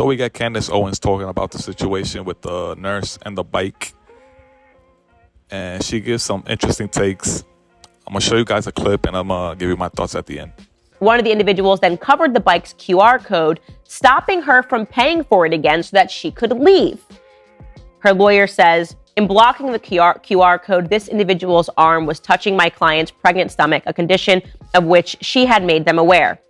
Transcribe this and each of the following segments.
So we got Candace Owens talking about the situation with the nurse and the bike. And she gives some interesting takes. I'm going to show you guys a clip and I'm going to give you my thoughts at the end. One of the individuals then covered the bike's QR code, stopping her from paying for it again so that she could leave. Her lawyer says, in blocking the QR code, this individual's arm was touching my client's pregnant stomach, a condition of which she had made them aware.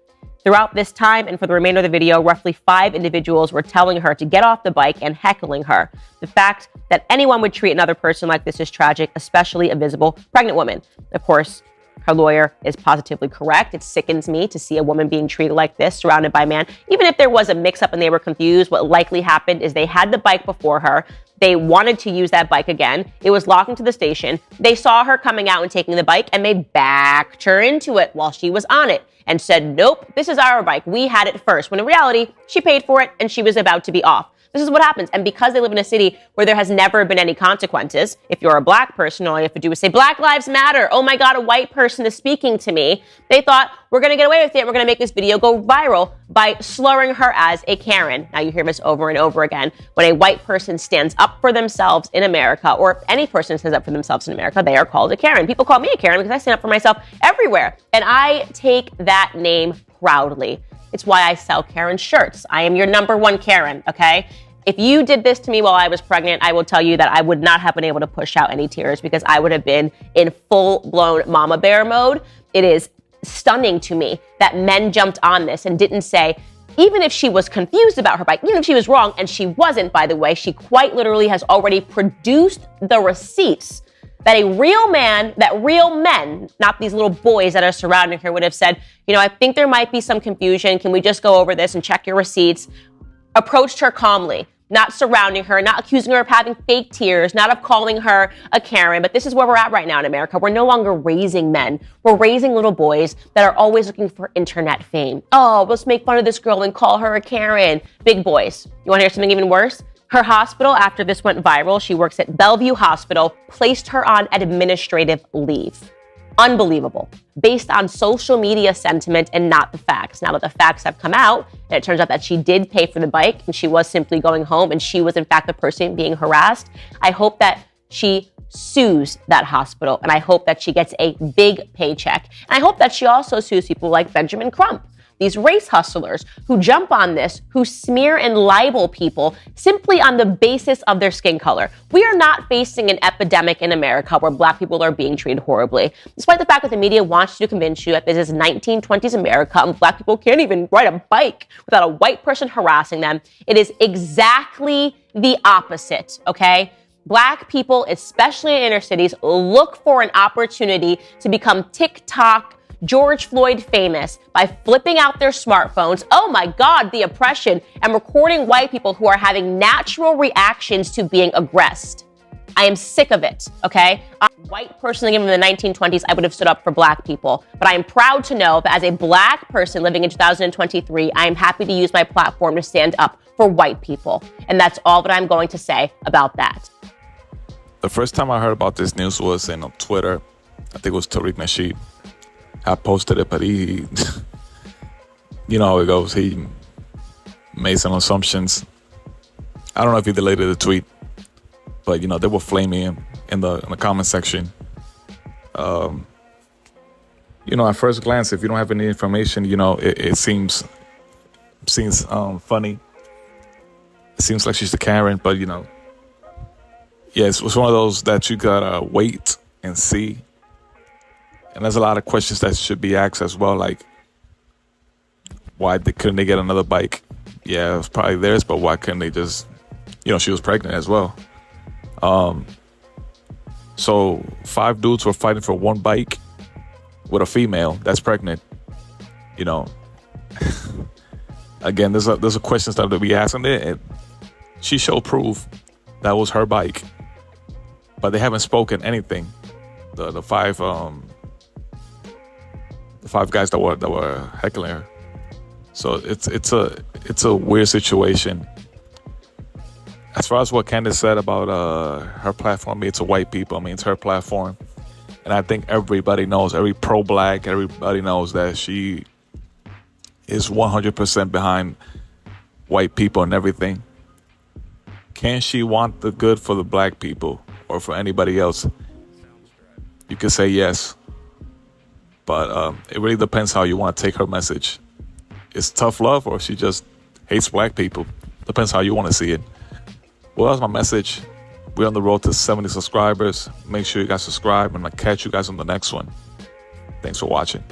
Throughout this time and for the remainder of the video, roughly 5 individuals were telling her to get off the bike and heckling her. The fact that anyone would treat another person like this is tragic, especially a visible pregnant woman. Of course, her lawyer is positively correct. It sickens me to see a woman being treated like this, surrounded by man. Even if there was a mix-up and they were confused, what likely happened is they had the bike before her. They wanted to use that bike again. It was locking to the station. They saw her coming out and taking the bike, and they backed her into it while she was on it and said, nope, this is our bike. We had it first. When in reality, she paid for it and she was about to be off. This is what happens. And because they live in a city where there has never been any consequences, if you're a black person, all you have to do is say, Black Lives Matter. Oh my God, a white person is speaking to me. They thought, we're going to get away with it. We're going to make this video go viral by slurring her as a Karen. Now you hear this over and over again. When a white person stands up for themselves in America, or if any person stands up for themselves in America, they are called a Karen. People call me a Karen because I stand up for myself everywhere. And I take that name proudly. It's why I sell Karen shirts. I am your number one Karen, okay? If you did this to me while I was pregnant, I will tell you that I would not have been able to push out any tears because I would have been in full-blown mama bear mode. It is stunning to me that men jumped on this and didn't say, even if she was confused about her bike, even if she was wrong, and she wasn't, by the way, she quite literally has already produced the receipts that a real man, that real men, not these little boys that are surrounding her, would have said, you know, I think there might be some confusion. Can we just go over this and check your receipts? Approached her calmly, not surrounding her, not accusing her of having fake tears, not of calling her a Karen. But this is where we're at right now in America. We're no longer raising men. We're raising little boys that are always looking for internet fame. Oh, let's make fun of this girl and call her a Karen. Big boys. You want to hear something even worse? Her hospital, after this went viral, she works at Bellevue Hospital, placed her on administrative leave. Unbelievable. Based on social media sentiment and not the facts. Now that the facts have come out, and it turns out that she did pay for the bike and she was simply going home and she was in fact the person being harassed, I hope that she sues that hospital and I hope that she gets a big paycheck. And I hope that she also sues people like Benjamin Crump. These race hustlers who jump on this, who smear and libel people simply on the basis of their skin color. We are not facing an epidemic in America where black people are being treated horribly. Despite the fact that the media wants you to convince you that this is 1920s America and black people can't even ride a bike without a white person harassing them, it is exactly the opposite, okay? Black people, especially in inner cities, look for an opportunity to become TikTok George Floyd famous by flipping out their smartphones, oh my God, the oppression, and recording white people who are having natural reactions to being aggressed. I am sick of it, okay? I'm a white person living in the 1920s, I would have stood up for black people. But I am proud to know that as a black person living in 2023, I am happy to use my platform to stand up for white people. And that's all that I'm going to say about that. The first time I heard about this news was on Twitter. I think it was Tariq Nasheed. I posted it, but he, you know how it goes. He made some assumptions. I don't know if he deleted the tweet, but you know they were flaming him in the comment section. You know, at first glance, if you don't have any information, you know it seems funny. It seems like she's a Karen, but you know, yeah, it's one of those that you gotta wait and see. And there's a lot of questions that should be asked as well, like why couldn't they get another bike? Yeah, it was probably theirs, but why couldn't they just, you know, she was pregnant as well. So 5 dudes were fighting for one bike with a female that's pregnant. You know, again, there's a questions that we asking there, and she showed proof that was her bike, but they haven't spoken anything. The five guys that were heckling her. So it's a weird situation. As far as what Candace said about her platform, I mean, it's a white people. I mean, it's her platform, and I think everybody knows, every pro-black, everybody knows that she is 100% behind white people and everything. Can she want the good for the black people or for anybody else? You could say yes. But it really depends how you want to take her message. It's tough love, or she just hates black people. Depends how you want to see it. Well, that's my message. We're on the road to 70 subscribers. Make sure you guys subscribe, and I'll catch you guys on the next one. Thanks for watching.